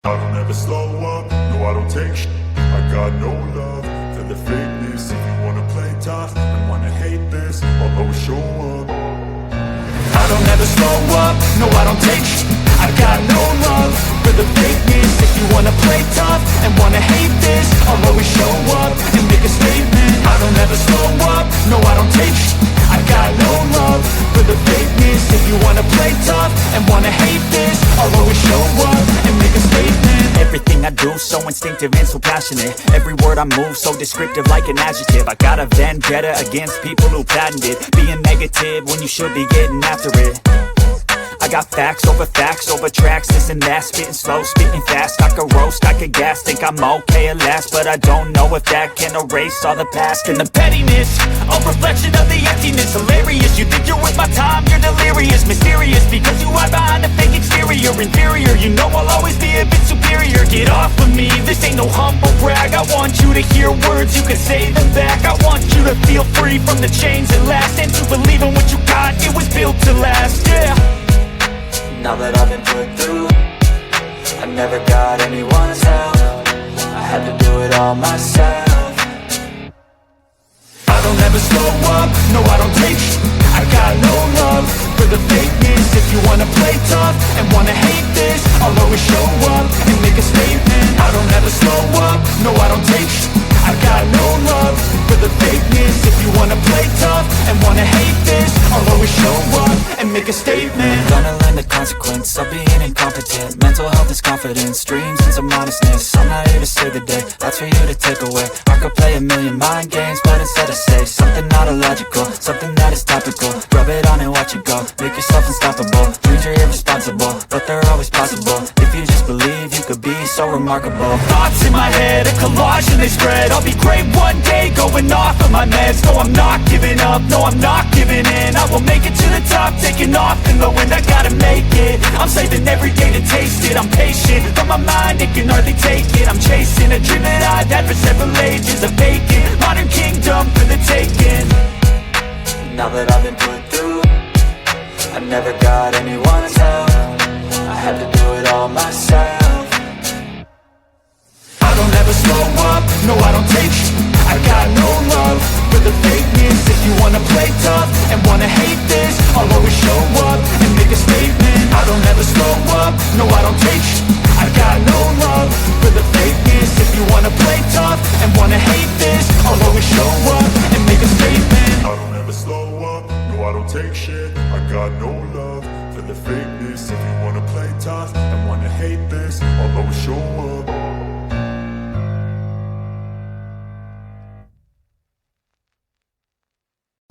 I don't ever slow up, no I don't take sh**. I got no love for the fakeness. If you wanna play tough and wanna hate this, I'll always show up. I don't ever slow up, no I don't take sh**. I got no love for the fakeness. If you wanna play tough and wanna hate this, I'll always show up and make a statement. I don't ever slow up, no I don't take sh**. I got no love for the fakeness. If you wanna play tough and wanna hate this, I'll always show up and make a statement. Everything I do so instinctive and so passionate. Every word I move so descriptive like an adjective. I got a vendetta against people who patented being negative when you should be getting after it. I got facts over tracks, this and that. Spitting slow, spitting fast, I could roast, I could gas. Think I'm okay at last, but I don't know if that can erase all the past. And the pettiness, a reflection of the emptiness. Hilarious, you think you're with my time, you're delirious. Mysterious, because you hide behind a fake exterior. Inferior, you know I'll always be a bit superior. Get off of me, this ain't no humble brag. I want you to hear words, you can say them back. I want you to feel free from the chains that last, and to believe in what you got, it was built to last, yeah. Now that I've been put through, I never got anyone's help. I had to do it all myself. I don't ever slow up, no I don't take sh**. I got no love for the fakeness. If you wanna play tough and wanna hate this, I'll always show up and make a statement. I don't ever slow up, no I don't take sh**. I got no love for the fakeness. If you wanna play tough and wanna hate this, I'll always show up and make a statement. Gonna learn the consequence of being incompetent. Mental health is confidence, dreams and some modestness. I'm not here to save the day, that's for you to take away. I could play a million mind games, but instead I say something not illogical, something that is topical. Rub it on and watch it go, make yourself unstoppable. Dreams are irresponsible, but they're always possible. If you just believe, you could be so remarkable. Thoughts in my head, a collage and they spread. I'll be great one day, going off of my meds. No, I'm not giving up, no, I'm not giving in. I will make it to the top, taking off in the wind. I gotta make it, I'm saving every day to taste it. I'm patient, but my mind, it can hardly take it. I'm chasing a dream that I've had for several ages. A vacant, modern kingdom for the taking. Now that I've been put through, I never got anyone's help. I had to do it all myself. I don't ever slow up, no I don't take sh**. I got no love for the fakeness. If you wanna play tough and wanna hate this, I'll always show up and make a statement. I don't ever slow up, no I don't take sh**. I got no love for the fakeness. If you wanna play tough and wanna hate this, I'll always show up and make a statement. I don't ever slow up, no I don't take shit. I got no love for the fakeness. If you wanna play tough and wanna hate this, I'll always show up.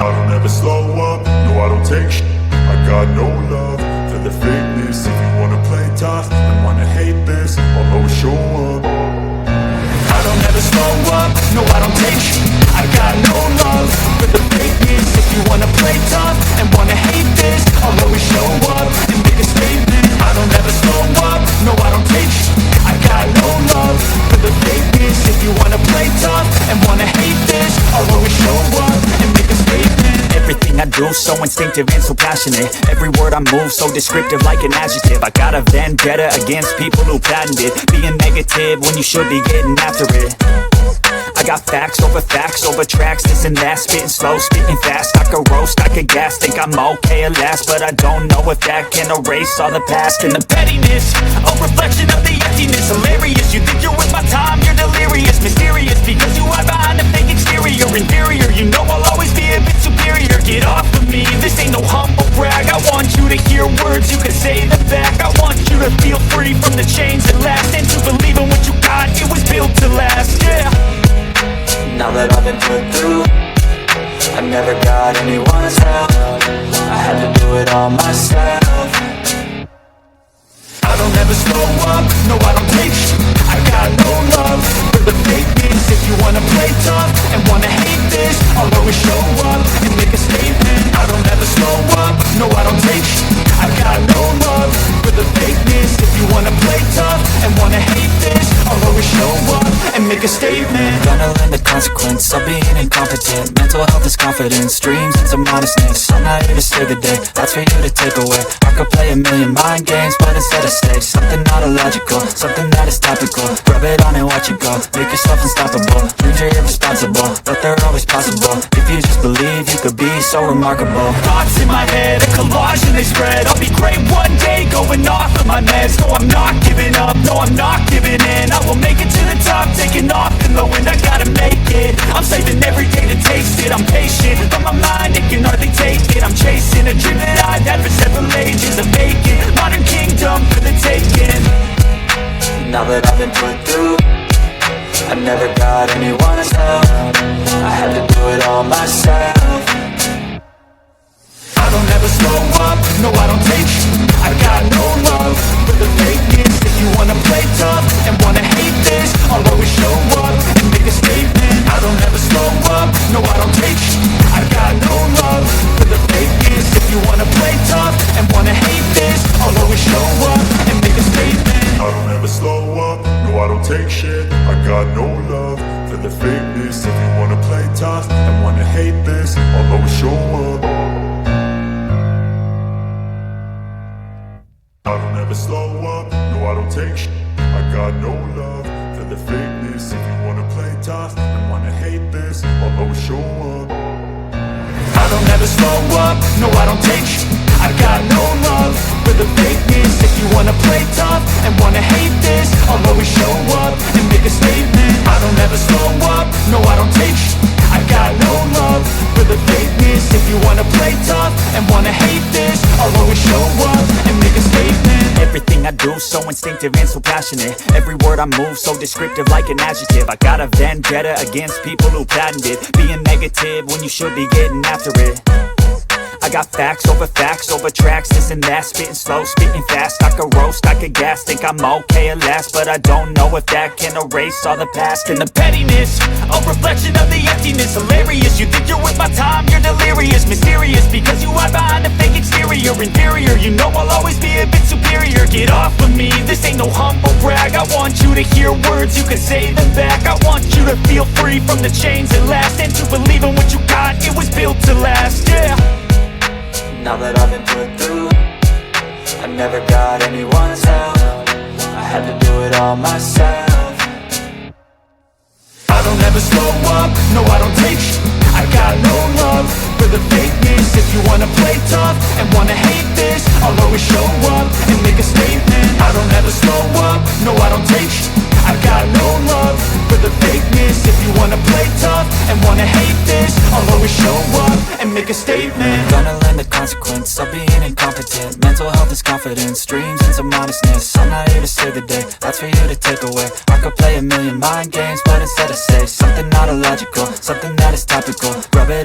I don't ever slow up, no I don't take sh**. I got no love for the fakeness. If you wanna play tough and wanna hate this, I'll always show up. I don't ever slow up, no I don't take sh**. I got no love for the fakeness. If you wanna play tough and wanna hate this, I'll always show up and make a statement. I don't ever slow up, no I don't take sh**. I got no love for the fakeness. If you wanna play tough and wanna hate this, I'll always show up and make a statement. Everything I do so instinctive and so passionate. Every word I move so descriptive like an adjective. I got a vendetta against people who patented being negative when you should be getting after it. I got facts over tracks, this and that. Spitting slow, spitting fast, I could roast, I could gas. Think I'm okay at last, but I don't know if that can erase all the past. And the pettiness, a reflection of the emptiness. Hilarious, you think you're with my time, you're delirious. Mysterious, because you hide behind a fake exterior. Inferior, you know I'll always be a bit superior. Get off of me, this ain't no humble brag. I want you to hear words, you can say them back. I want you to feel free from the chains that last, and to believe in what you got, it was built to last, yeah. Now that I've been put through, I never got anyone's help. I had to do it all myself. I don't ever slow up, no I don't take sh**. I got no love for the fakeness. If you wanna play tough and wanna hate this, I'll always show up and make a statement. I don't ever slow up, no I don't take sh**. I got no love for the fakeness. If you wanna play tough and wanna hate this, I'll always show up and make make a statement. Gonna learn the consequence of being incompetent. Mental health is confidence, dreams and some honestness. I'm not here to save the day, that's for you to take away. I could play a million mind games, but instead I say something not illogical, something that is topical. Rub it on and watch it go, make yourself unstoppable. Dreams are irresponsible, but they're always possible. If you just believe, you could be so remarkable. Thoughts in my head, a collage and they spread. I'll be great one day, going off of my meds. No, I'm not giving up, no, I'm not giving in. I will make it to the top, taking off in the wind. I gotta make it, I'm saving every day to taste it. I'm patient, but my mind, it can hardly take it. I'm chasing a dream that I've had for several ages. A vacant, modern kingdom for the taking. Now that I've been put through, I never got anyone's help. I had to do it all myself. I don't ever slow up, no I don't take I got no love for the fakeness. If you wanna play tough and wanna hate this, I'll always show up and make a statement. I don't ever slow up, no I don't take I got no love for the fakeness. If you wanna play tough and wanna hate this, I'll always show up and make a statement. I don't ever slow up, no I don't take shit. I got no love for the fakeness. If you wanna play tough and wanna hate this, I'll always show up. I don't ever slow up, no I don't take shit. I got no love for the fakeness. If you wanna play tough and wanna hate this, I'll always show up. I don't ever slow up, no I don't take I got no love for the fakeness. If you wanna play tough and wanna hate this, I'll always show up and make a statement. I don't ever slow up, no I don't take I got no love for the fakeness. If you wanna play tough and wanna hate this, I'll always show up and make a statement. Everything I do so instinctive and so passionate. Every word I move so descriptive like an adjective. I got a vendetta against people who patented being negative when you should be getting after it. I got facts over tracks, this and that. Spitting slow, spitting fast. I could roast, I could gas. Think I'm okay at last, but I don't know if that can erase all the past. And the pettiness, a reflection of the emptiness. Hilarious, you think you're with my time, you're delirious. Mysterious, because you hide behind a fake exterior. Inferior, you know I'll always be a bit superior. Get off of me, this ain't no humble brag. I want you to hear words, you can say them back. I want you to feel free from the chains that last, and to believe in what you got, it was built to last, yeah. Now that I've been put through, I never got anyone's help. I had to do it all myself. I don't ever slow up, no I don't take I got no love for the fakeness. If you wanna play tough and wanna hate this, I'll always show up and make a statement. I don't ever slow up, no I don't take I got no love for the fakeness. If you wanna play tough and wanna hate this, I'll always show up and make a statement. Gonna learn the consequence of being incompetent. Mental health is confidence, dreams and some honestness. I'm not here to save the day, that's for you to take away. I could play a million mind games, but instead I say something not illogical, something that is topical. Rub it